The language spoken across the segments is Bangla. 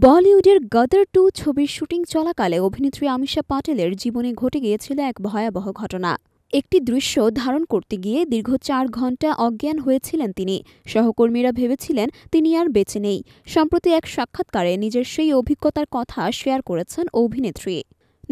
বলিউডের গদর 2 ছবির শুটিং চলাকালে অভিনেত্রী আমিশা পাটেলের জীবনে ঘটে গিয়েছিল এক ভয়াবহ ঘটনা। একটি দৃশ্য ধারণ করতে গিয়ে দীর্ঘ ৪ ঘণ্টা অজ্ঞান হয়েছিলেন তিনি। সহকর্মীরা ভেবেছিলেন তিনি আর বেঁচে নেই। সম্প্রতি এক সাক্ষাৎকারে নিজের সেই অভিজ্ঞতার কথা শেয়ার করেছেন অভিনেত্রী।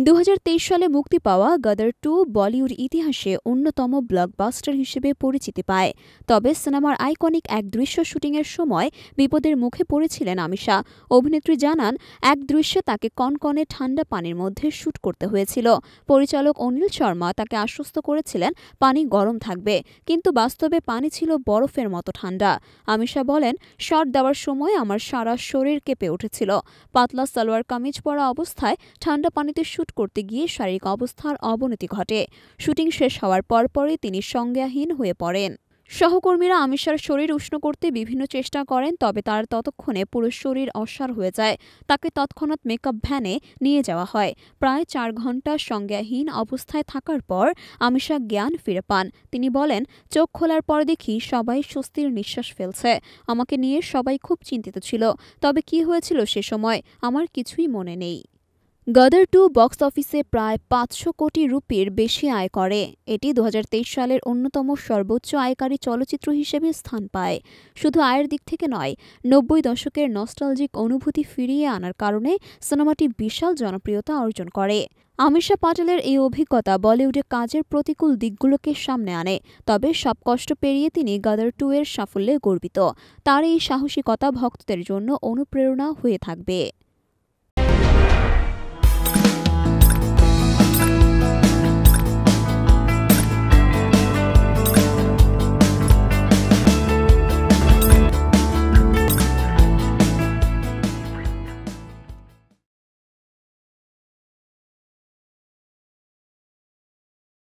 ২০২৩ সালে মুক্তি পাওয়া গদর 2 বলিউড ইতিহাসে অন্যতম ব্লকবাস্টার হিসেবে পরিচিতি পায়। তবে সিনেমার আইকনিক এক দৃশ্য শুটিংয়ের সময় বিপদের মুখে পড়েছিলেন আমিশা। অভিনেত্রী জানান, এক দৃশ্যে তাকে কনকনে ঠান্ডা পানির মধ্যে শুট করতে হয়েছিল। পরিচালক অনিল শর্মা তাকে আশ্বস্ত করেছিলেন পানি গরম থাকবে, কিন্তু বাস্তবে পানি ছিল বরফের মতো ঠান্ডা। আমিশা বলেন, শট দেওয়ার সময় আমার সারা শরীর কেঁপে উঠেছিল। পাতলা সালোয়ার কামিজ পরা অবস্থায় ঠান্ডা পানিতে শুট করতে গিয়ে শারীরিক অবস্থার অবনতি ঘটে। শুটিং শেষ হওয়ার পরপরই তিনি সংজ্ঞাহীন হয়ে পড়েন। সহকর্মীরা আমিশার শরীর উষ্ণ করতে বিভিন্ন চেষ্টা করেন, তবে তার ততক্ষণে পুরো শরীর অসাড় হয়ে যায়। তাকে তৎক্ষণাৎ মেকআপ ভ্যানে নিয়ে যাওয়া হয়। প্রায় ৪ ঘণ্টা সংজ্ঞাহীন অবস্থায় থাকার পর আমিশা জ্ঞান ফিরে পান। তিনি বলেন, চোখ খোলার পর দেখি সবাই স্বস্তির নিঃশ্বাস ফেলছে। আমাকে নিয়ে সবাই খুব চিন্তিত ছিল। তবে কি হয়েছিল সে সময় আমার কিছুই মনে নেই। গদর 2 বক্স অফিসে প্রায় ৫০০ কোটি রুপির বেশি আয় করে। এটি ২০২৩ সালের অন্যতম সর্বোচ্চ আয়কারী চলচ্চিত্র হিসেবে স্থান পায়। শুধু আয়ের দিক থেকে নয়, ৯০ দশকের নস্টালজিক অনুভূতি ফিরিয়ে আনার কারণে সিনেমাটি বিশাল জনপ্রিয়তা অর্জন করে। আমিশা পাটেলের এই অভিজ্ঞতা বলিউডে কাজের প্রতিকূল দিকগুলোকে সামনে আনে। তবে সব কষ্ট পেরিয়ে তিনি গদর 2 এর সাফল্যে গর্বিত। তার এই সাহসিকতা ভক্তদের জন্য অনুপ্রেরণা হয়ে থাকবে।